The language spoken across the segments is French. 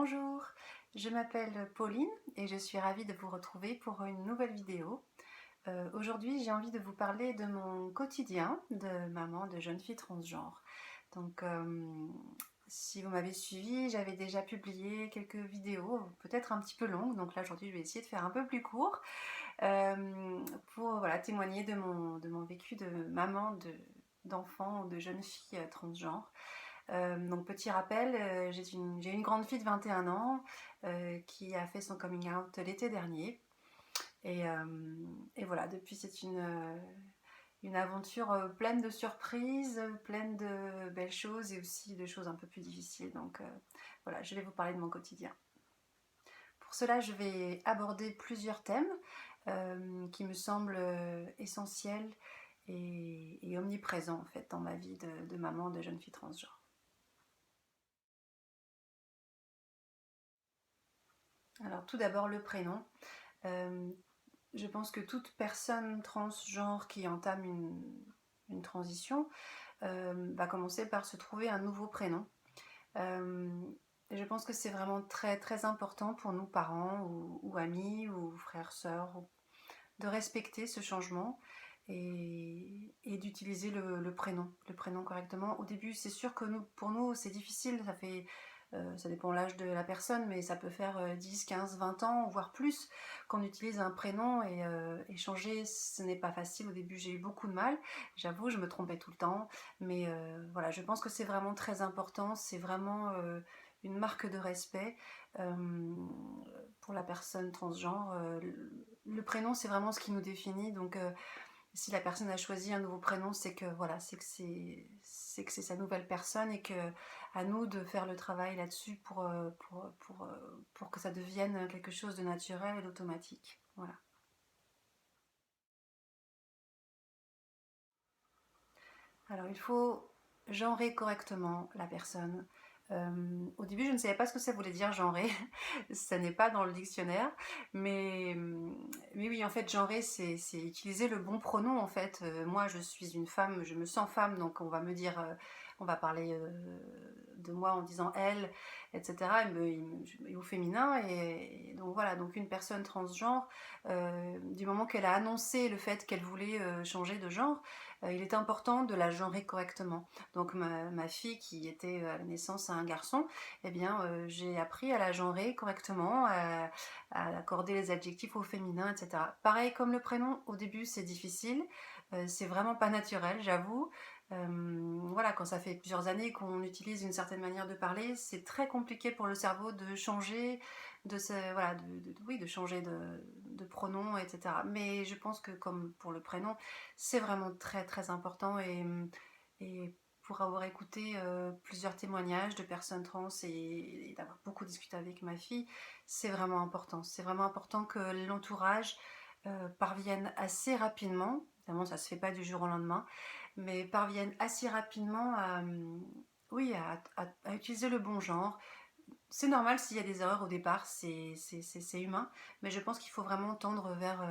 Bonjour, je m'appelle Pauline et je suis ravie de vous retrouver pour une nouvelle vidéo. Aujourd'hui, j'ai envie de vous parler de mon quotidien de maman de jeune fille transgenre. Donc, si vous m'avez suivi, j'avais déjà publié quelques vidéos, peut-être un petit peu longues, donc là aujourd'hui je vais essayer de faire un peu plus court pour voilà, témoigner de mon vécu de maman d'enfant ou de jeune fille transgenre. Donc petit rappel, j'ai une grande fille de 21 ans qui a fait son coming out l'été dernier. Et, et voilà, depuis c'est une aventure pleine de surprises, pleine de belles choses et aussi de choses un peu plus difficiles. Donc voilà, je vais vous parler de mon quotidien. Pour cela, je vais aborder plusieurs thèmes qui me semblent essentiels et omniprésents en fait dans ma vie de maman de jeune fille transgenre. Alors tout d'abord le prénom. Euh, je pense que toute personne transgenre qui entame une transition va commencer par se trouver un nouveau prénom. Et je pense que c'est vraiment très très important pour nous parents ou amis ou frères, sœurs de respecter ce changement et d'utiliser le prénom correctement. Au début, c'est sûr que pour nous, c'est difficile, ça dépend de l'âge de la personne, mais ça peut faire 10, 15, 20 ans, voire plus, qu'on utilise un prénom et changer, ce n'est pas facile. Au début, j'ai eu beaucoup de mal, j'avoue, je me trompais tout le temps, mais voilà, je pense que c'est vraiment très important, c'est vraiment une marque de respect pour la personne transgenre. Le prénom, c'est vraiment ce qui nous définit, donc si la personne a choisi un nouveau prénom, c'est que voilà, c'est que c'est sa nouvelle personne et que à nous de faire le travail là-dessus pour que ça devienne quelque chose de naturel et d'automatique. Voilà. Alors il faut genrer correctement la personne. Au début, je ne savais pas ce que ça voulait dire genrer, ça n'est pas dans le dictionnaire, mais oui, en fait, genrer, c'est utiliser le bon pronom, en fait. Moi, je suis une femme, je me sens femme, donc on va me dire, on va parler de moi en disant elle, etc., et au féminin, et donc voilà, donc une personne transgenre, du moment qu'elle a annoncé le fait qu'elle voulait changer de genre, il est important de la genrer correctement. Donc ma fille qui était à la naissance un garçon, eh bien j'ai appris à la genrer correctement, à accorder les adjectifs au féminin, etc. Pareil comme le prénom, au début c'est difficile, c'est vraiment pas naturel, j'avoue. Voilà, quand ça fait plusieurs années qu'on utilise une certaine manière de parler, c'est très compliqué pour le cerveau de changer, voilà, oui, de changer de pronom, etc. Mais je pense que comme pour le prénom, c'est vraiment très très important et pour avoir écouté plusieurs témoignages de personnes trans et d'avoir beaucoup discuté avec ma fille, c'est vraiment important. C'est vraiment important que l'entourage parvienne assez rapidement, évidemment ça se fait pas du jour au lendemain, mais parviennent assez rapidement oui, à utiliser le bon genre. C'est normal s'il y a des erreurs au départ, c'est humain, mais je pense qu'il faut vraiment tendre vers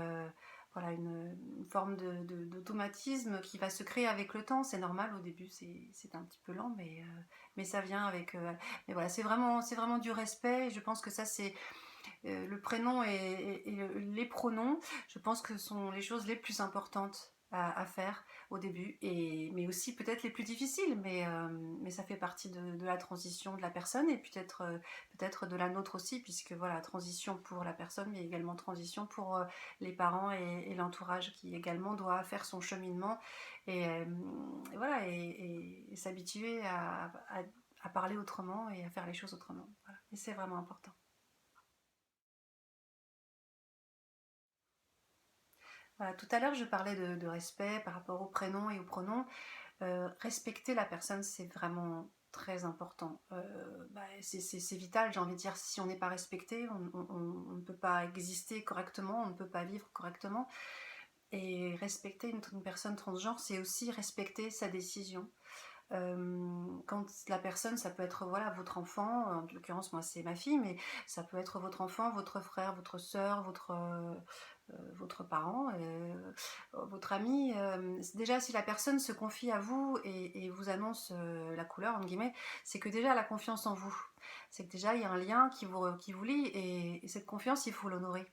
voilà, une forme d'automatisme qui va se créer avec le temps. C'est normal, au début c'est un petit peu lent, mais ça vient avec... mais voilà, c'est vraiment du respect, et je pense que ça c'est... le prénom et les pronoms, je pense que sont les choses les plus importantes à faire au début, mais aussi peut-être les plus difficiles, mais ça fait partie de la transition de la personne et peut-être de la nôtre aussi, puisque voilà, transition pour la personne, mais également transition pour les parents et l'entourage qui également doit faire son cheminement et voilà, et s'habituer à parler autrement et à faire les choses autrement. Voilà. Et c'est vraiment important. Voilà, tout à l'heure, je parlais de respect par rapport au prénom et au pronom. Respecter la personne, c'est vraiment très important. C'est vital, j'ai envie de dire. Si on n'est pas respecté, on ne peut pas exister correctement, on ne peut pas vivre correctement. Et respecter une personne transgenre, c'est aussi respecter sa décision. Quand la personne, ça peut être voilà, votre enfant, en l'occurrence moi c'est ma fille, mais ça peut être votre enfant, votre frère, votre soeur, votre parent, votre ami, déjà si la personne se confie à vous et vous annonce la couleur, entre guillemets, c'est que déjà elle a confiance en vous. C'est que déjà il y a un lien qui vous lie et cette confiance, il faut l'honorer.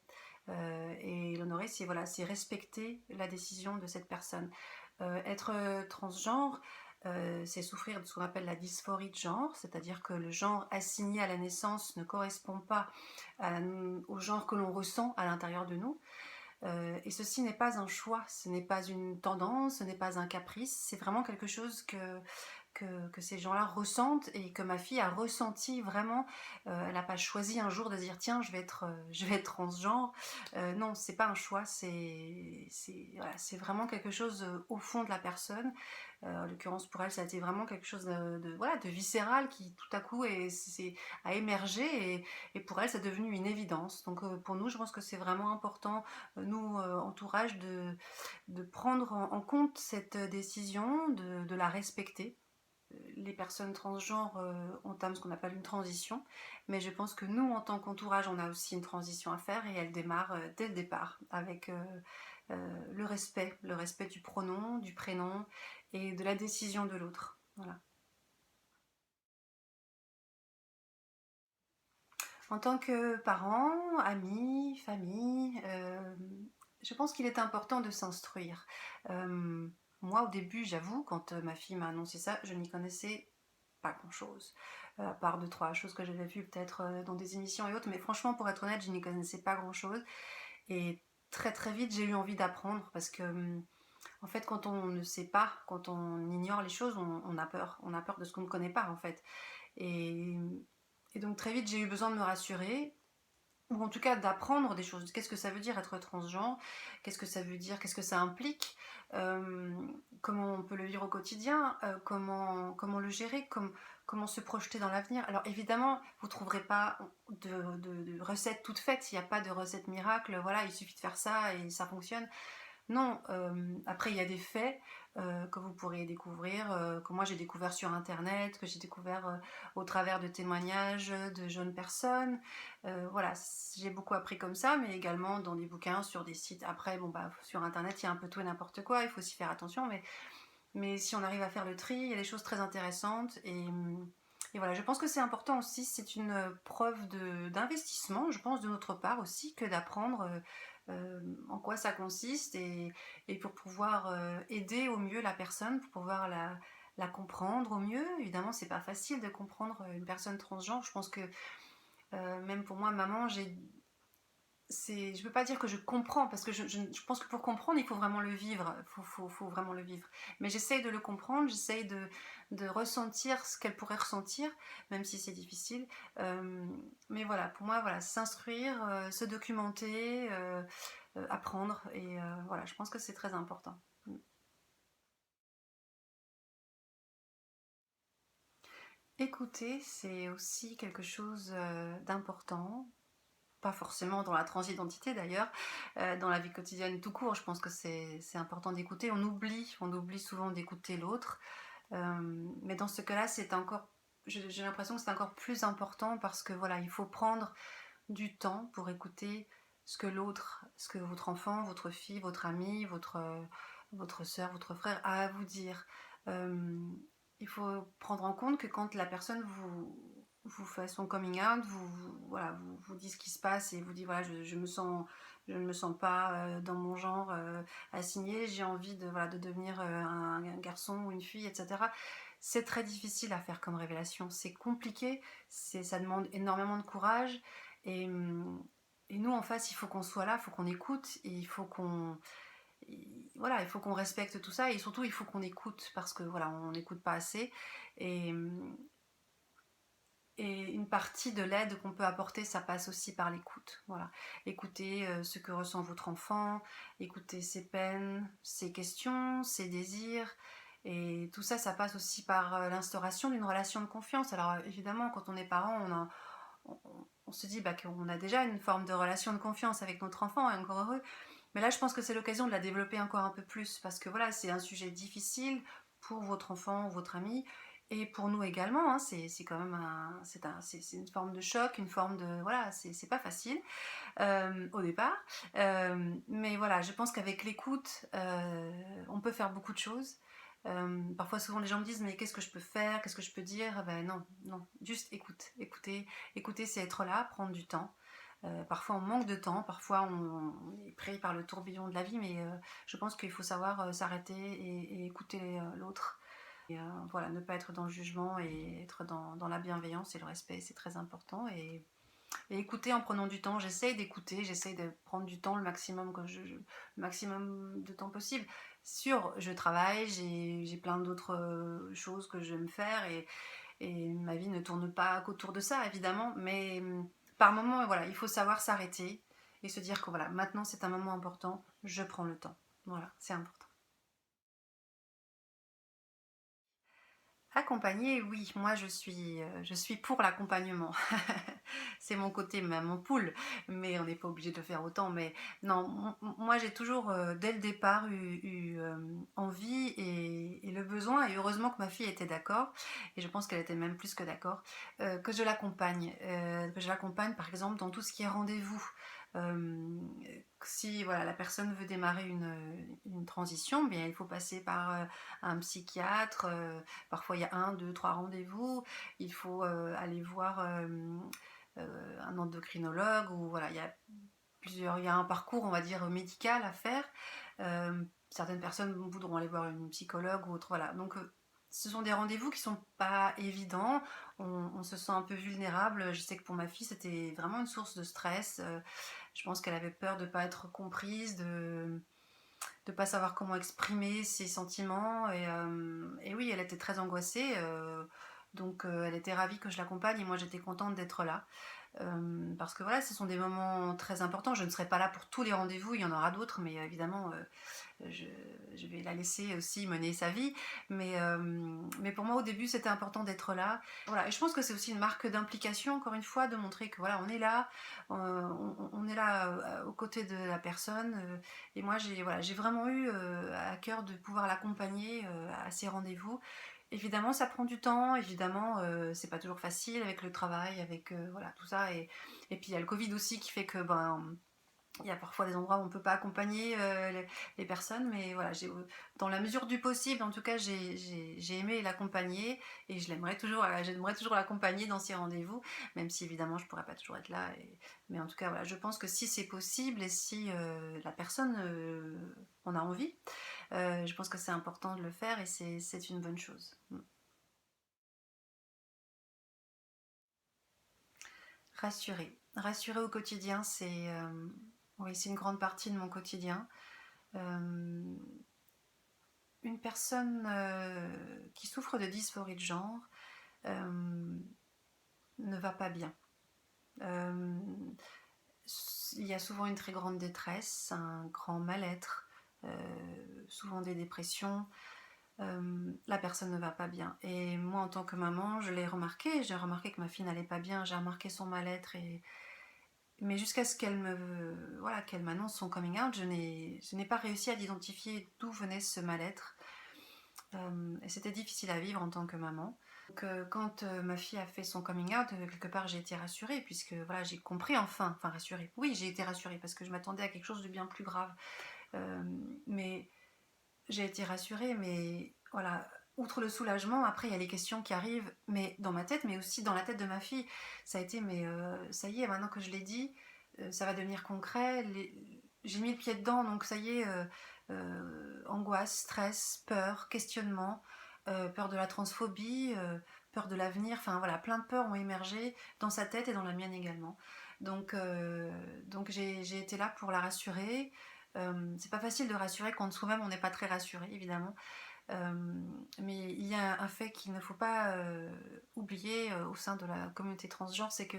Et l'honorer, c'est voilà, c'est respecter la décision de cette personne. Être transgenre, c'est souffrir de ce qu'on appelle la dysphorie de genre, c'est-à-dire que le genre assigné à la naissance ne correspond pas au genre que l'on ressent à l'intérieur de nous. Et ceci n'est pas un choix, ce n'est pas une tendance, ce n'est pas un caprice, c'est vraiment quelque chose que ces gens-là ressentent et que ma fille a ressenti vraiment. Elle n'a pas choisi un jour de dire tiens, je vais être transgenre. Non, c'est pas un choix, voilà, c'est vraiment quelque chose au fond de la personne. En l'occurrence pour elle, ça a été vraiment quelque chose voilà, de viscéral qui tout à coup a émergé et pour elle, c'est devenu une évidence. Donc pour nous, je pense que c'est vraiment important, nous, entourage, de prendre en compte cette décision, de la respecter. Les personnes transgenres entament ce qu'on appelle une transition, mais je pense que nous, en tant qu'entourage, on a aussi une transition à faire et elle démarre dès le départ avec le respect du pronom, du prénom et de la décision de l'autre. Voilà. En tant que parent, ami, famille, je pense qu'il est important de s'instruire. Euh, Moi, au début, j'avoue, quand ma fille m'a annoncé ça, je n'y connaissais pas grand-chose, à part deux, trois choses que j'avais vues peut-être dans des émissions et autres, mais franchement, pour être honnête, je n'y connaissais pas grand-chose. Et très très vite, j'ai eu envie d'apprendre parce que, en fait, quand on ne sait pas, quand on ignore les choses, on a peur. On a peur de ce qu'on ne connaît pas, en fait. Et, et donc très vite, j'ai eu besoin de me rassurer ou en tout cas d'apprendre des choses. Qu'est-ce que ça veut dire être transgenre? Qu'est-ce que ça veut dire? Qu'est-ce que ça implique? euh, Comment on peut le vivre au quotidien? Comment le gérer? Comment se projeter dans l'avenir? Alors évidemment, vous ne trouverez pas de recettes toutes faites. Il n'y a pas de recette miracle. Voilà, il suffit de faire ça et ça fonctionne. Non, après il y a des faits que vous pourrez découvrir, que moi j'ai découvert sur internet, que j'ai découvert au travers de témoignages de jeunes personnes. Voilà, j'ai beaucoup appris comme ça, mais également dans des bouquins, sur des sites. Après, bon bah sur internet il y a un peu tout et n'importe quoi, il faut aussi faire attention, mais si on arrive à faire le tri, il y a des choses très intéressantes et voilà, je pense que c'est important aussi, c'est une preuve d'investissement, je pense, de notre part aussi, que d'apprendre en quoi ça consiste et pour pouvoir aider au mieux la personne, pour pouvoir la comprendre au mieux. Évidemment, c'est pas facile de comprendre une personne transgenre. Je pense que même pour moi, maman, je peux pas dire que je comprends parce que je pense que pour comprendre il faut vraiment le vivre, faut vraiment le vivre, mais j'essaye de le comprendre, j'essaye de ressentir ce qu'elle pourrait ressentir même si c'est difficile. Euh, mais voilà, pour moi, voilà, s'instruire, se documenter, apprendre et voilà, je pense que c'est très important. Écouter, c'est aussi quelque chose d'important, pas forcément dans la transidentité d'ailleurs, dans la vie quotidienne tout court, je pense que c'est important d'écouter. On oublie souvent d'écouter l'autre, mais dans ce cas-là, j'ai l'impression que c'est encore plus important parce que voilà, il faut prendre du temps pour écouter ce que votre enfant, votre fille, votre ami, votre soeur, votre frère a à vous dire. Euh, il faut prendre en compte que quand la personne vous fait son coming out, voilà, vous dit ce qui se passe et vous dit voilà, je ne me sens pas dans mon genre assigné, j'ai envie voilà, de devenir un garçon ou une fille, etc. C'est très difficile à faire comme révélation, c'est compliqué, ça demande énormément de courage et, et nous en face, il faut qu'on soit là, il faut qu'on écoute et voilà, il faut qu'on respecte tout ça et surtout il faut qu'on écoute parce que voilà, on n'écoute pas assez et, et une partie de l'aide qu'on peut apporter, ça passe aussi par l'écoute. Voilà. Écouter ce que ressent votre enfant, écouter ses peines, ses questions, ses désirs. Et tout ça, ça passe aussi par l'instauration d'une relation de confiance. Alors évidemment, quand on est parent, on, on se dit bah, qu'on a déjà une forme de relation de confiance avec notre enfant, et encore heureux. Mais là, je pense que c'est l'occasion de la développer encore un peu plus, parce que voilà, c'est un sujet difficile pour votre enfant ou votre ami, Et pour nous également, hein, c'est quand même c'est une forme de choc, une forme de... Voilà, c'est pas facile au départ. Mais voilà, je pense qu'avec l'écoute, on peut faire beaucoup de choses. Parfois, souvent, les gens me disent, mais qu'est-ce que je peux faire? Qu'est-ce que je peux dire? Ah ben non, non, juste écoute. Écouter, c'est être là, prendre du temps. Parfois, on manque de temps, parfois, on est pris par le tourbillon de la vie, mais je pense qu'il faut savoir s'arrêter et écouter l'autre. Et voilà, ne pas être dans le jugement et être dans la bienveillance et le respect, c'est très important. Et écouter en prenant du temps, j'essaye d'écouter, j'essaye de prendre du temps le maximum, le maximum de temps possible. Sûr, je travaille, j'ai plein d'autres choses que j'aime faire et ma vie ne tourne pas qu'autour de ça, évidemment, mais par moment, voilà, il faut savoir s'arrêter et se dire que voilà, maintenant c'est un moment important, je prends le temps. Voilà, c'est important. Accompagner, oui, moi je suis pour l'accompagnement. C'est mon côté, mon poule, mais on n'est pas obligé de le faire autant. Mais non, moi j'ai toujours, dès le départ, envie et le besoin, et heureusement que ma fille était d'accord, et je pense qu'elle était même plus que d'accord, que je l'accompagne par exemple dans tout ce qui est rendez-vous. Euh, Si voilà, la personne veut démarrer une transition, bien, il faut passer par un psychiatre. Parfois, il y a un, deux, trois rendez-vous. Il faut aller voir un endocrinologue. Ou voilà, il y a un parcours, on va dire, médical à faire. Certaines personnes voudront aller voir une psychologue ou autre. Voilà. Donc, ce sont des rendez-vous qui sont pas évidents. On se sent un peu vulnérable. Je sais que pour ma fille, c'était vraiment une source de stress. Je pense qu'elle avait peur de ne pas être comprise, de ne pas savoir comment exprimer ses sentiments. Et oui, elle était très angoissée. Donc elle était ravie que je l'accompagne et moi j'étais contente d'être là. Parce que voilà, ce sont des moments très importants. Je ne serai pas là pour tous les rendez-vous, il y en aura d'autres, mais évidemment, je, je vais la laisser aussi mener sa vie. Mais pour moi, au début, c'était important d'être là. Voilà. Et je pense que c'est aussi une marque d'implication, encore une fois, de montrer que voilà, on est là, on est là aux côtés de la personne. Et moi, j'ai vraiment eu à cœur de pouvoir l'accompagner à ses rendez-vous. Évidemment, ça prend du temps, évidemment, c'est pas toujours facile avec le travail, avec voilà, tout ça. Et puis il y a le Covid aussi qui fait que il y a parfois des endroits où on ne peut pas accompagner les personnes, mais voilà, dans la mesure du possible, en tout cas, j'ai aimé l'accompagner et j'aimerais toujours l'accompagner dans ses rendez-vous, même si évidemment je ne pourrais pas toujours être là. Mais en tout cas, voilà, je pense que si c'est possible et si la personne en a envie, je pense que c'est important de le faire et c'est une bonne chose. Rassurer. Rassurer au quotidien, oui, c'est une grande partie de mon quotidien. Euh, une personne qui souffre de dysphorie de genre euh, ne va pas bien. Euh, il y a souvent une très grande détresse, un grand mal-être, souvent des dépressions. La personne ne va pas bien. Et moi, en tant que maman, je l'ai remarqué. J'ai remarqué que ma fille n'allait pas bien. J'ai remarqué son mal-être. Mais jusqu'à ce qu'elle m'annonce son coming out, je n'ai pas réussi à identifier d'où venait ce mal-être. Et c'était difficile à vivre en tant que maman. Donc, quand ma fille a fait son coming out, quelque part j'ai été rassurée, puisque voilà, j'ai compris enfin rassurée. Oui, j'ai été rassurée parce que je m'attendais à quelque chose de bien plus grave. Mais j'ai été rassurée, mais voilà, outre le soulagement, après il y a les questions qui arrivent, mais dans ma tête, mais aussi dans la tête de ma fille. Ça a été, mais ça y est, maintenant que je l'ai dit, ça va devenir concret. J'ai mis le pied dedans, donc ça y est, angoisse, stress, peur, questionnement, peur de la transphobie, peur de l'avenir, enfin voilà, plein de peurs ont émergé dans sa tête et dans la mienne également. Donc j'ai été là pour la rassurer. C'est pas facile de rassurer quand soi-même on n'est pas très rassuré, évidemment. Mais il y a un fait qu'il ne faut pas oublier au sein de la communauté transgenre, c'est que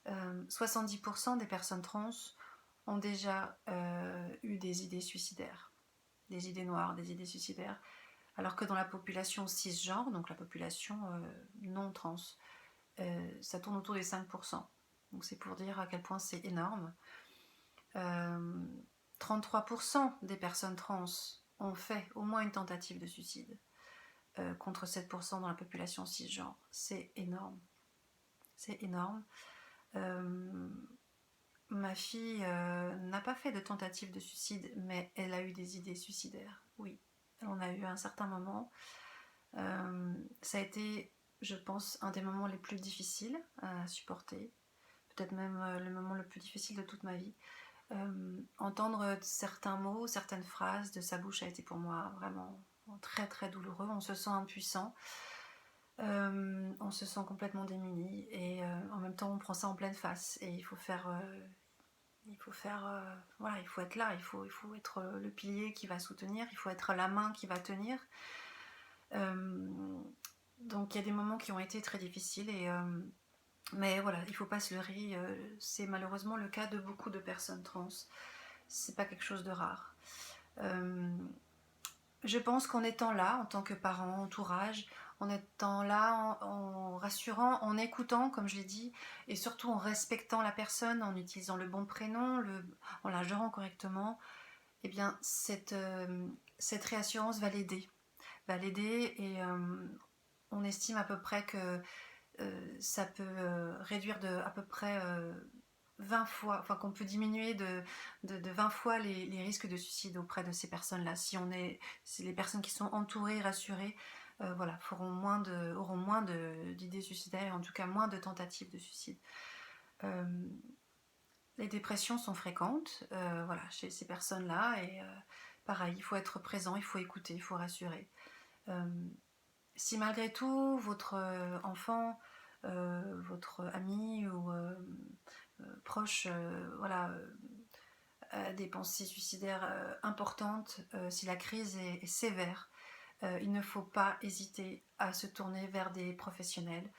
70% des personnes trans ont déjà eu des idées suicidaires, des idées noires, des idées suicidaires, alors que dans la population cisgenre, donc la population non trans, ça tourne autour des 5%. Donc c'est pour dire à quel point c'est énorme. 33% des personnes trans ont fait au moins une tentative de suicide. contre 7% dans la population cisgenre. C'est énorme. C'est énorme. Ma fille n'a pas fait de tentative de suicide, mais elle a eu des idées suicidaires. Oui, elle en a eu à un certain moment. Ça a été, je pense, un des moments les plus difficiles à supporter. Peut-être même le moment le plus difficile de toute ma vie. Entendre certains mots, certaines phrases de sa bouche a été pour moi vraiment très très douloureux. On se sent impuissant, on se sent complètement démuni et en même temps on prend ça en pleine face et il faut faire voilà, il faut être là, il faut être le pilier qui va soutenir, il faut être la main qui va tenir. Donc il y a des moments qui ont été très difficiles mais voilà, il ne faut pas se leurrer, c'est malheureusement le cas de beaucoup de personnes trans. C'est pas quelque chose de rare. Je pense qu'en étant là, en tant que parent, entourage, en étant là, en rassurant, en écoutant, comme je l'ai dit, et surtout en respectant la personne, en utilisant le bon prénom, en la gérant correctement, eh bien, cette réassurance va l'aider. Et on estime à peu près que ça peut réduire de à peu près 20 fois, enfin qu'on peut diminuer de 20 fois les risques de suicide auprès de ces personnes-là. Si les personnes qui sont entourées, rassurées, voilà, auront moins d'idées suicidaires et en tout cas moins de tentatives de suicide. Les dépressions sont fréquentes, voilà, chez ces personnes-là et pareil, il faut être présent, il faut écouter, il faut rassurer. Si malgré tout votre enfant, votre ami ou proche, voilà, des pensées suicidaires importantes, si la crise est sévère, il ne faut pas hésiter à se tourner vers des professionnels,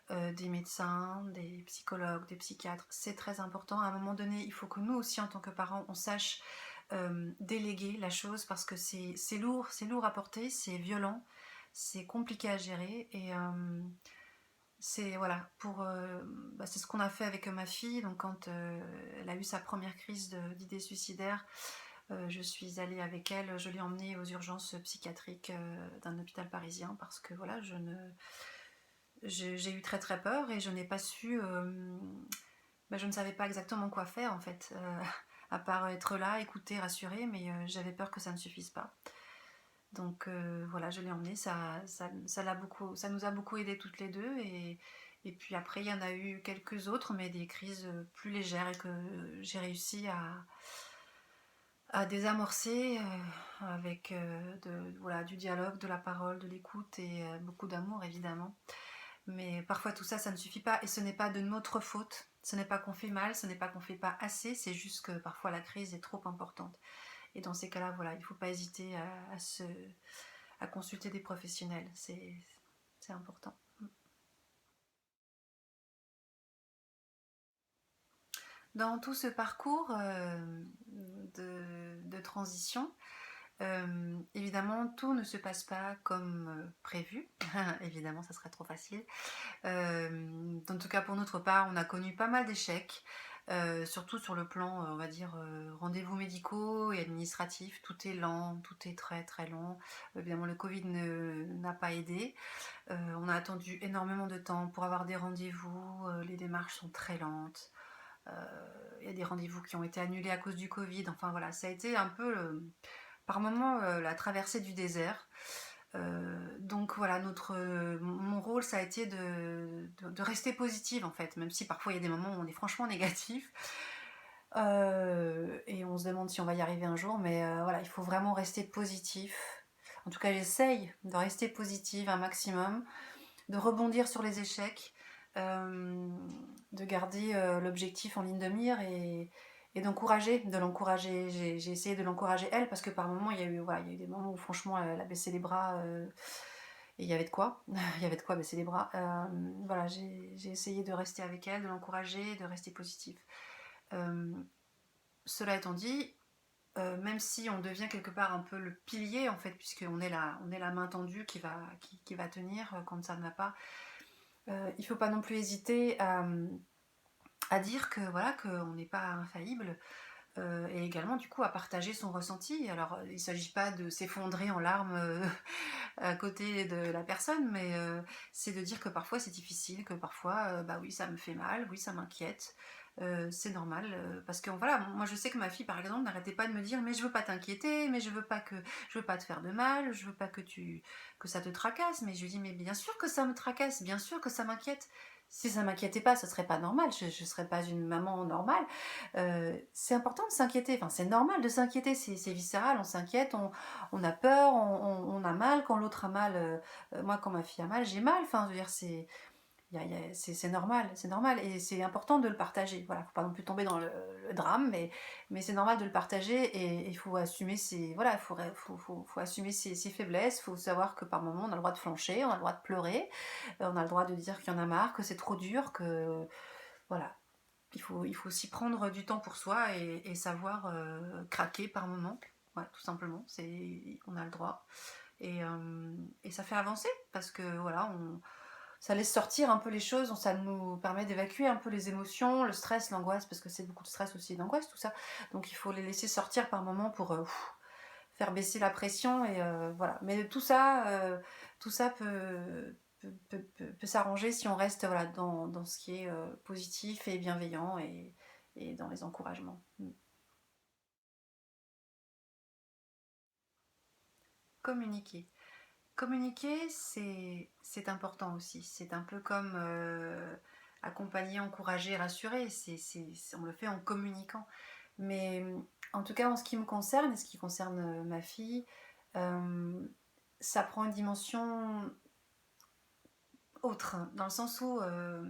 des médecins, des psychologues, des psychiatres. C'est très important. À un moment donné, il faut que nous aussi, en tant que parents, on sache déléguer la chose parce que c'est lourd à porter, c'est violent, c'est compliqué à gérer et c'est voilà c'est ce qu'on a fait avec ma fille. Donc quand elle a eu sa première crise d'idées suicidaires, je suis allée avec elle, je l'ai emmenée aux urgences psychiatriques d'un hôpital parisien parce que voilà, j'ai eu très très peur et je n'ai pas su, je ne savais pas exactement quoi faire en fait, à part être là, écouter, rassurer, mais j'avais peur que ça ne suffise pas. Donc voilà, je l'ai emmenée, ça nous a beaucoup aidé toutes les deux et puis après il y en a eu quelques autres, mais des crises plus légères et que j'ai réussi à désamorcer avec voilà, du dialogue, de la parole, de l'écoute et beaucoup d'amour évidemment. Mais parfois tout ça, ça ne suffit pas et ce n'est pas de notre faute. Ce n'est pas qu'on fait mal, ce n'est pas qu'on fait pas assez, c'est juste que parfois la crise est trop importante. Et dans ces cas-là, voilà, il ne faut pas hésiter à consulter des professionnels. C'est important. Dans tout ce parcours de transition, évidemment, tout ne se passe pas comme prévu. Évidemment, ça serait trop facile. En tout cas, pour notre part, on a connu pas mal d'échecs. Surtout sur le plan, on va dire, rendez-vous médicaux et administratifs. Tout est lent, tout est très très long. Évidemment, le Covid n'a pas aidé. On a attendu énormément de temps pour avoir des rendez-vous. Les démarches sont très lentes. Il y a des rendez-vous qui ont été annulés à cause du Covid. Enfin voilà, ça a été un peu, par moments, la traversée du désert. Donc voilà, mon rôle, ça a été de rester positive en fait, même si parfois il y a des moments où on est franchement négatif et on se demande si on va y arriver un jour, mais voilà, il faut vraiment rester positif. En tout cas, j'essaye de rester positive un maximum, de rebondir sur les échecs, de garder l'objectif en ligne de mire et de l'encourager. J'ai essayé de l'encourager elle parce que par moments il y a eu des moments où franchement elle a baissé les bras et il y avait de quoi, il y avait de quoi baisser les bras. Voilà, j'ai essayé de rester avec elle, de l'encourager, de rester positif. Cela étant dit, même si on devient quelque part un peu le pilier en fait, puisqu'on est la main tendue qui va tenir quand ça ne va pas, il ne faut pas non plus hésiter à dire que voilà, qu'on n'est pas infaillible et également du coup à partager son ressenti. Alors il ne s'agit pas de s'effondrer en larmes à côté de la personne, mais c'est de dire que parfois c'est difficile, que parfois, bah oui, ça me fait mal, oui, ça m'inquiète. C'est normal, parce que voilà, moi je sais que ma fille par exemple n'arrêtait pas de me dire mais je veux pas t'inquiéter, mais je veux pas te faire de mal, je veux pas que ça te tracasse, mais je lui dis mais bien sûr que ça me tracasse, bien sûr que ça m'inquiète. Si ça m'inquiétait pas, ce serait pas normal, je serais pas une maman normale. C'est important de s'inquiéter, enfin c'est normal de s'inquiéter, c'est viscéral, on s'inquiète, on a peur, on a mal, quand l'autre a mal, moi quand ma fille a mal, j'ai mal, enfin je veux dire c'est normal, c'est normal, et c'est important de le partager. Voilà, faut pas non plus tomber dans le drame, mais c'est normal de le partager, et il faut assumer ses, voilà, faut assumer ses faiblesses. Il faut savoir que par moment on a le droit de flancher, on a le droit de pleurer, on a le droit de dire qu'il y en a marre, que c'est trop dur, que voilà, il faut aussi prendre du temps pour soi, et savoir craquer par moment. Ouais, tout simplement, on a le droit, et ça fait avancer parce que voilà, ça laisse sortir un peu les choses, ça nous permet d'évacuer un peu les émotions, le stress, l'angoisse, parce que c'est beaucoup de stress aussi et d'angoisse tout ça. Donc il faut les laisser sortir par moments pour faire baisser la pression, et voilà. Mais tout ça peut s'arranger si on reste voilà, dans ce qui est positif et bienveillant, et dans les encouragements. Communiquer. Communiquer, c'est important aussi. C'est un peu comme accompagner, encourager, rassurer. On le fait en communiquant. Mais en tout cas, en ce qui me concerne, et ce qui concerne ma fille, euh, ça prend une dimension autre, dans le sens où,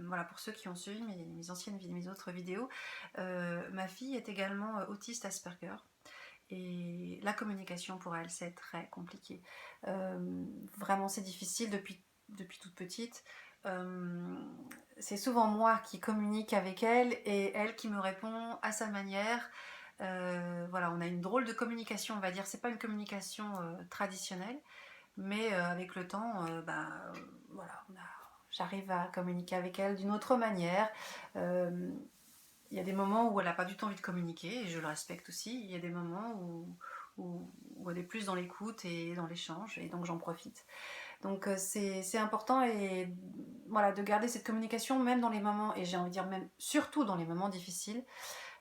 voilà, pour ceux qui ont suivi mes autres vidéos, ma fille est également autiste Asperger. Et la communication pour elle, c'est très compliqué. Vraiment, c'est difficile depuis toute petite. Euh, c'est souvent moi qui communique avec elle, et elle qui me répond à sa manière. Voilà, on a une drôle de communication, on va dire. C'est pas une communication traditionnelle, mais avec le temps, voilà, j'arrive à communiquer avec elle d'une autre manière. Euh, il y a des moments où elle n'a pas du tout envie de communiquer, et je le respecte aussi. Il y a des moments où elle est plus dans l'écoute et dans l'échange, et donc j'en profite. Donc c'est important, et voilà, de garder cette communication même dans les moments, et j'ai envie de dire même surtout dans les moments difficiles,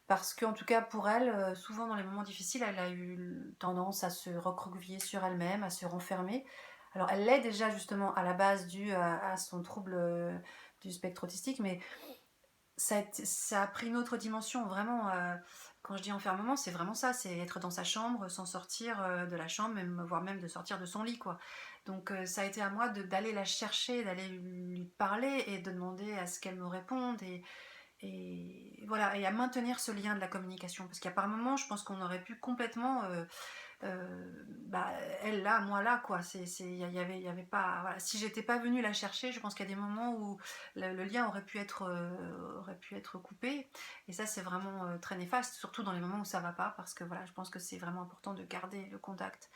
parce qu'en tout cas pour elle, souvent dans les moments difficiles, elle a eu tendance à se recroqueviller sur elle-même, à se renfermer. Alors elle l'est déjà justement à la base dû à son trouble du spectre autistique, mais ça a pris une autre dimension, vraiment. Quand je dis enfermement, c'est vraiment ça, c'est être dans sa chambre sans sortir de la chambre, voire même de sortir de son lit, quoi. Donc ça a été à moi d'aller la chercher, d'aller lui parler, et de demander à ce qu'elle me réponde, et voilà, et à maintenir ce lien de la communication, parce qu'à par moments, je pense qu'on aurait pu complètement bah, elle là, moi là, quoi. Il y avait pas, voilà. Si j'étais pas venue la chercher, je pense qu'il y a des moments où le lien aurait pu être coupé, et ça c'est vraiment très néfaste, surtout dans les moments où ça va pas, parce que voilà, je pense que c'est vraiment important de garder le contact,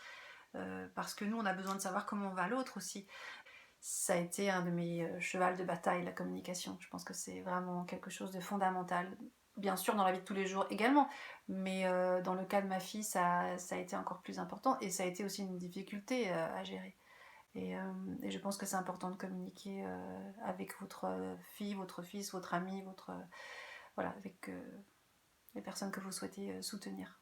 parce que nous on a besoin de savoir comment va l'autre aussi. Ça a été un de mes chevals de bataille, la communication. Je pense que c'est vraiment quelque chose de fondamental. Bien sûr, dans la vie de tous les jours également, mais dans le cas de ma fille, ça a été encore plus important, et ça a été aussi une difficulté à gérer. Et je pense que c'est important de communiquer avec votre fille, votre fils, votre ami, voilà, avec les personnes que vous souhaitez soutenir.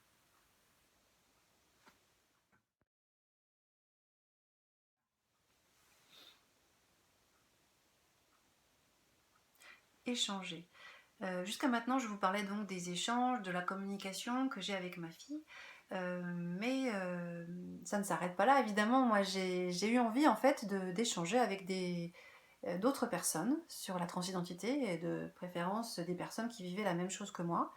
Échanger. Jusqu'à maintenant, je vous parlais donc des échanges, de la communication que j'ai avec ma fille. Mais ça ne s'arrête pas là, évidemment. Moi, j'ai eu envie, en fait, d'échanger avec d'autres personnes sur la transidentité, et de préférence des personnes qui vivaient la même chose que moi.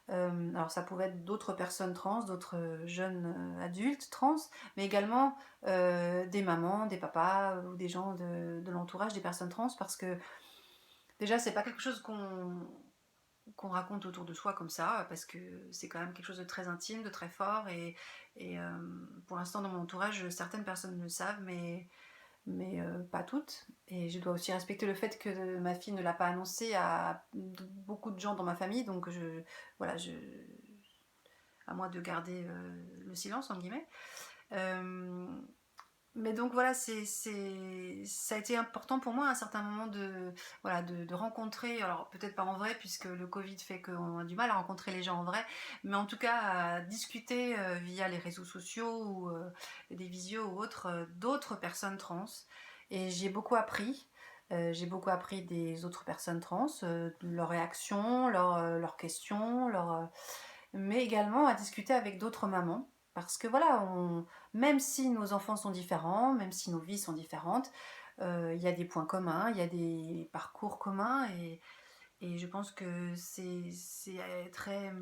Alors, ça pouvait être d'autres personnes trans, d'autres jeunes adultes trans, mais également des mamans, des papas, ou des gens de l'entourage des personnes trans, parce que déjà, c'est pas quelque chose qu'on raconte autour de soi comme ça, parce que c'est quand même quelque chose de très intime, de très fort, et pour l'instant dans mon entourage, certaines personnes le savent, mais pas toutes, et je dois aussi respecter le fait que ma fille ne l'a pas annoncé à beaucoup de gens dans ma famille, donc voilà, à moi de garder le silence, en guillemets. Euh, Mais donc voilà, ça a été important pour moi à un certain moment voilà, de rencontrer, alors peut-être pas en vrai, puisque le Covid fait qu'on a du mal à rencontrer les gens en vrai, mais en tout cas à discuter via les réseaux sociaux ou des visios ou autres, d'autres personnes trans. Et j'ai beaucoup appris des autres personnes trans, leurs réactions, leurs questions, mais également à discuter avec d'autres mamans. Parce que voilà, même si nos enfants sont différents, même si nos vies sont différentes, il y a des points communs, il y a des parcours communs, et je pense que c'est très,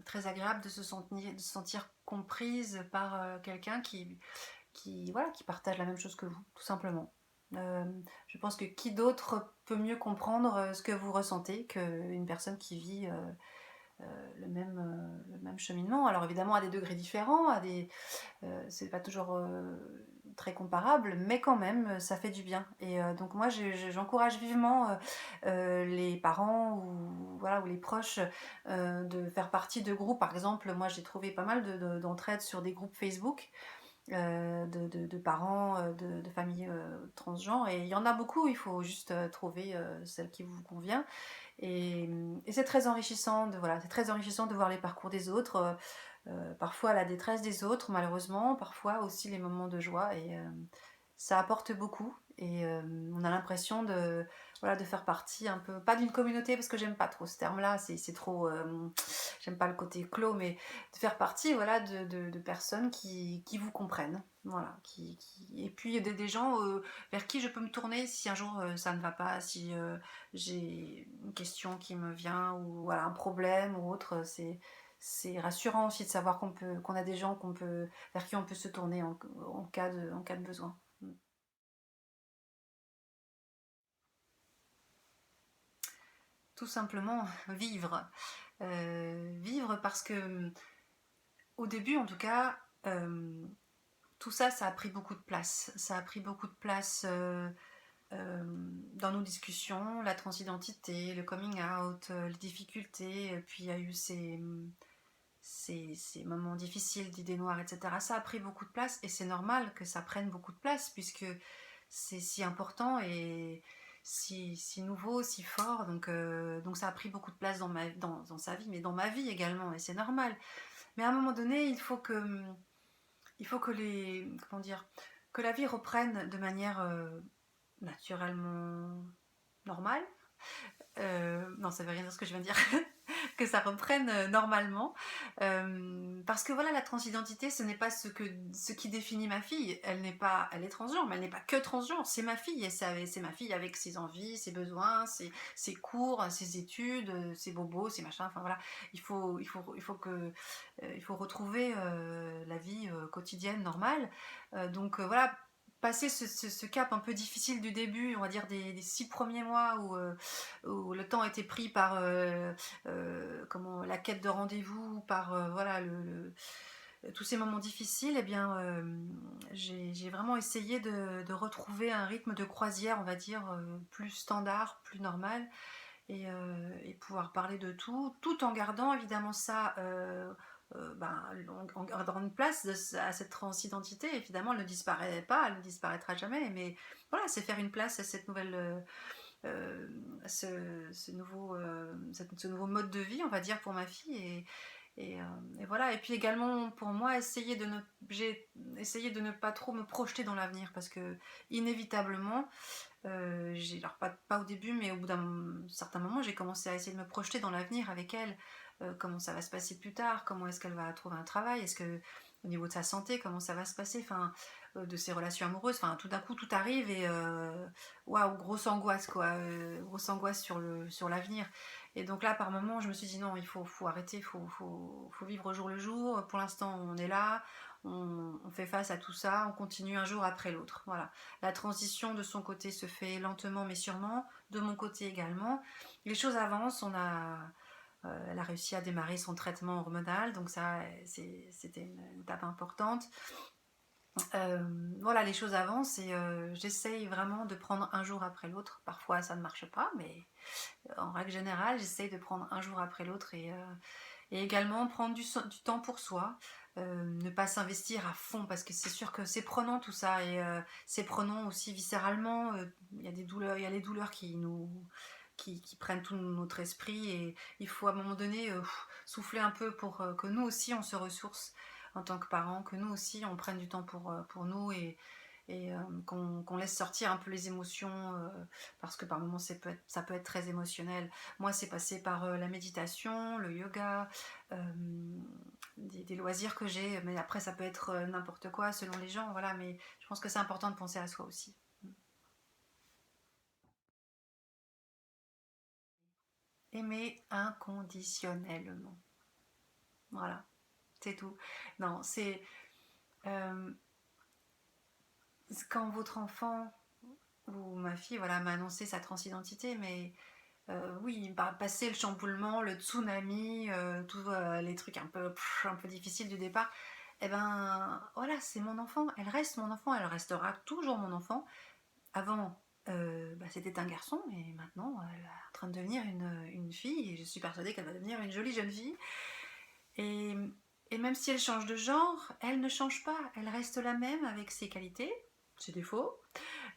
très agréable de se sentir comprise par quelqu'un voilà, qui partage la même chose que vous, tout simplement. Euh, je pense que qui d'autre peut mieux comprendre ce que vous ressentez qu'une personne qui vit le même cheminement. Alors évidemment à des degrés différents, c'est pas toujours très comparable, mais quand même ça fait du bien. Et donc moi j'encourage vivement les parents ou, voilà, ou les proches de faire partie de groupes. Par exemple, moi j'ai trouvé pas mal d'entraide sur des groupes Facebook. De parents, de familles transgenres, et il y en a beaucoup, il faut juste trouver celle qui vous convient. Et c'est très enrichissant voilà, c'est très enrichissant de voir les parcours des autres, parfois la détresse des autres malheureusement, parfois aussi les moments de joie, et ça apporte beaucoup, et on a l'impression voilà, de faire partie un peu, pas d'une communauté parce que j'aime pas trop ce terme-là, c'est trop, j'aime pas le côté clos, mais de faire partie, voilà, de personnes qui vous comprennent, voilà, et puis des gens vers qui je peux me tourner si un jour ça ne va pas, si j'ai une question qui me vient, ou voilà, un problème ou autre. C'est rassurant aussi de savoir qu'on a des gens vers qui on peut se tourner en cas de besoin. Tout simplement vivre. Vivre parce que au début en tout cas, tout ça, ça a pris beaucoup de place. Ça a pris beaucoup de place dans nos discussions, la transidentité, le coming out, les difficultés, puis il y a eu ces moments difficiles d'idées noires, etc. Ça a pris beaucoup de place, et c'est normal que ça prenne beaucoup de place puisque c'est si important et si nouveau, si fort. Donc ça a pris beaucoup de place dans sa vie, mais dans ma vie également, et c'est normal. Mais à un moment donné, il faut que comment dire, que la vie reprenne de manière naturellement normale. Non, ça veut rien dire ce que je viens de dire. Que ça reprenne normalement. Parce que voilà, la transidentité, ce n'est pas ce qui définit ma fille. Elle est transgenre, mais elle n'est pas que transgenre. C'est ma fille, et c'est ma fille avec ses envies, ses besoins, ses cours, ses études, ses bobos, ses machins. Enfin voilà, il faut retrouver la vie quotidienne normale. Voilà, passer ce cap un peu difficile du début, on va dire des 6 premiers mois où le temps était pris par la quête de rendez-vous, par voilà, tous ces moments difficiles, eh bien, j'ai vraiment essayé de retrouver un rythme de croisière, on va dire, plus standard, plus normal, et pouvoir parler de tout en gardant évidemment ça, en gardant une place à cette transidentité. Évidemment, elle ne disparaît pas, elle ne disparaîtra jamais, mais voilà, c'est faire une place à cette nouvelle... ce nouveau mode de vie, on va dire, pour ma fille, et voilà. Et puis également pour moi, j'ai essayé de ne pas trop me projeter dans l'avenir, parce que inévitablement, alors pas au début, mais au bout d'un certain moment, j'ai commencé à essayer de me projeter dans l'avenir avec elle. Comment ça va se passer plus tard, comment est-ce qu'elle va trouver un travail, est-ce que au niveau de sa santé, comment ça va se passer, enfin, de ses relations amoureuses, enfin, tout d'un coup tout arrive, et waouh, grosse angoisse quoi, grosse angoisse sur l'avenir. Et donc là, par moment, je me suis dit non, faut arrêter, faut vivre au jour le jour. Pour l'instant, on est là, on fait face à tout ça, on continue un jour après l'autre. Voilà. La transition de son côté se fait lentement mais sûrement, de mon côté également. Les choses avancent, elle a réussi à démarrer son traitement hormonal, donc ça, c'était une étape importante. Voilà, les choses avancent, et j'essaye vraiment de prendre un jour après l'autre. Parfois ça ne marche pas, mais en règle générale, j'essaye de prendre un jour après l'autre, et également prendre du temps pour soi. ne pas s'investir à fond, parce que c'est sûr que c'est prenant tout ça, et c'est prenant aussi viscéralement. Il y a des douleurs, il y a les douleurs qui prennent tout notre esprit, et il faut à un moment donné souffler un peu pour que nous aussi on se ressource en tant que parents, que nous aussi on prenne du temps pour nous, et qu'on laisse sortir un peu les émotions, parce que par moments ça peut être très émotionnel. Moi, c'est passé par la méditation, le yoga, des loisirs que j'ai, mais après ça peut être n'importe quoi selon les gens, voilà, mais je pense que c'est important de penser à soi aussi. Aimer inconditionnellement, voilà, c'est tout. Non, euh, c'est quand votre enfant ou ma fille, voilà, m'a annoncé sa transidentité, mais oui, bah, passer le chamboulement, le tsunami, tous les trucs un peu difficiles du départ, et ben voilà, c'est mon enfant, elle reste mon enfant, elle restera toujours mon enfant. Avant, bah, c'était un garçon, mais maintenant, elle est en train de devenir une fille, et je suis persuadée qu'elle va devenir une jolie jeune fille. Et, et même si elle change de genre, elle ne change pas, elle reste la même avec ses qualités, ses défauts,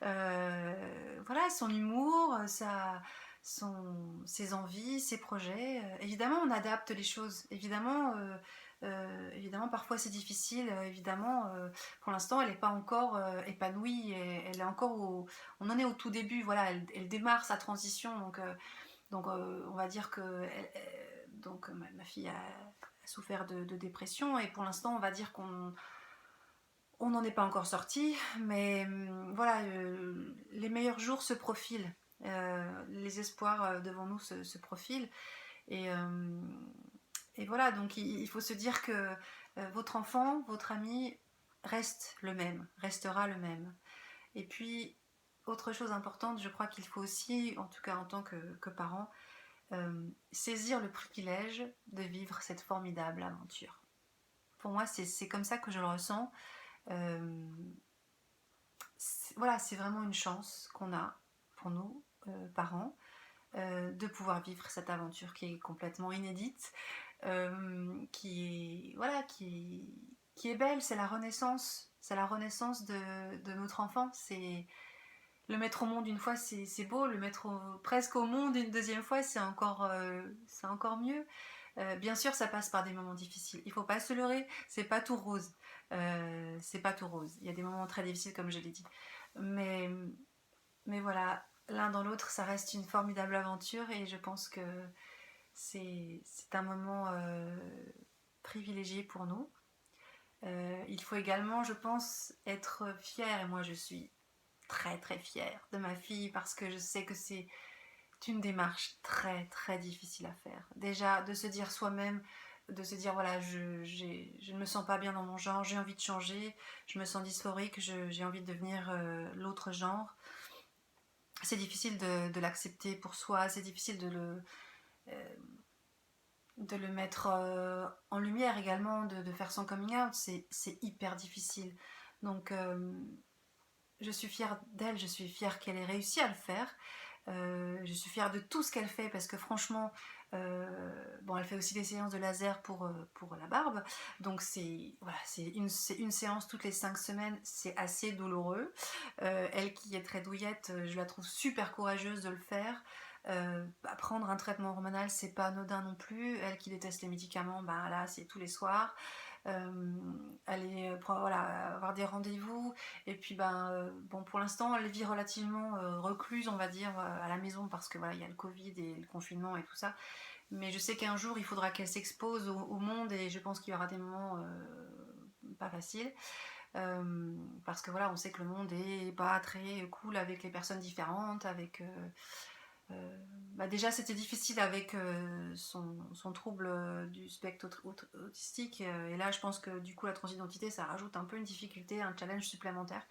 voilà, son humour, ses envies, ses projets. Évidemment, on adapte les choses. Évidemment, évidemment parfois c'est difficile. Évidemment, pour l'instant, elle n'est pas encore épanouie. Elle est encore on en est au tout début. Voilà, elle démarre sa transition. Donc on va dire que donc, ma fille a souffert de dépression. Et pour l'instant, on va dire on n'en est pas encore sorti, mais voilà, les meilleurs jours se profilent, les espoirs devant nous se profilent, et, euh, et voilà, donc il faut se dire que votre enfant, votre ami reste le même, restera le même. Et puis, autre chose importante, je crois qu'il faut aussi, en tout cas en tant que parent, saisir le privilège de vivre cette formidable aventure. Pour moi, c'est comme ça que je le ressens. Euh, voilà, c'est vraiment une chance qu'on a pour nous, parents, de pouvoir vivre cette aventure qui est complètement inédite, qui est voilà, qui est belle. C'est la renaissance de notre enfant. C'est le mettre au monde une fois, c'est beau. Le mettre presque au monde une deuxième fois, c'est encore mieux. Bien sûr, ça passe par des moments difficiles. Il faut pas se leurrer, c'est pas tout rose. C'est pas tout rose. Il y a des moments très difficiles, comme je l'ai dit. Mais, mais voilà, l'un dans l'autre, ça reste une formidable aventure, et je pense que c'est un moment privilégié pour nous. Il faut également, je pense, être fier, et moi je suis très très fière de ma fille, parce que je sais que c'est une démarche très très difficile à faire. Déjà, de se dire soi-même, de se dire voilà, je ne me sens pas bien dans mon genre, j'ai envie de changer, je me sens dysphorique, j'ai envie de devenir l'autre genre. C'est difficile de l'accepter pour soi, c'est difficile euh, de le mettre en lumière également, de faire son coming out, c'est hyper difficile. Donc je suis fière d'elle, je suis fière qu'elle ait réussi à le faire. Je suis fière de tout ce qu'elle fait, parce que franchement, bon, elle fait aussi des séances de laser pour la barbe, donc voilà, c'est une séance toutes les 5 semaines, c'est assez douloureux. Elle qui est très douillette, je la trouve super courageuse de le faire. Prendre un traitement hormonal, c'est pas anodin non plus. Elle qui déteste les médicaments, ben là c'est tous les soirs. Aller voilà, avoir des rendez-vous, et puis bon, pour l'instant elle vit relativement recluse, on va dire, à la maison, parce que voilà, il y a le Covid et le confinement et tout ça, mais je sais qu'un jour il faudra qu'elle s'expose au monde, et je pense qu'il y aura des moments pas faciles, parce que voilà, on sait que le monde est pas très cool avec les personnes différentes, avec déjà c'était difficile avec son trouble du spectre autistique, et là je pense que du coup la transidentité ça rajoute un peu une difficulté, un challenge supplémentaire,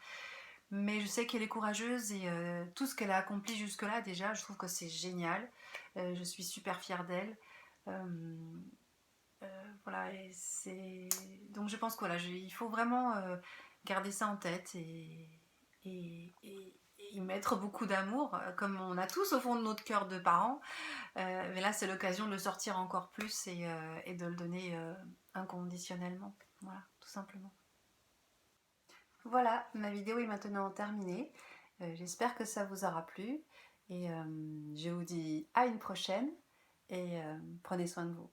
mais je sais qu'elle est courageuse, et tout ce qu'elle a accompli jusque là, déjà je trouve que c'est génial. Je suis super fière d'elle. Voilà, et c'est donc je pense que voilà, il faut vraiment garder ça en tête, et y mettre beaucoup d'amour, comme on a tous au fond de notre cœur de parents. Mais là, c'est l'occasion de le sortir encore plus, et de le donner inconditionnellement. Voilà, tout simplement. Voilà, ma vidéo est maintenant terminée. J'espère que ça vous aura plu et je vous dis à une prochaine et prenez soin de vous.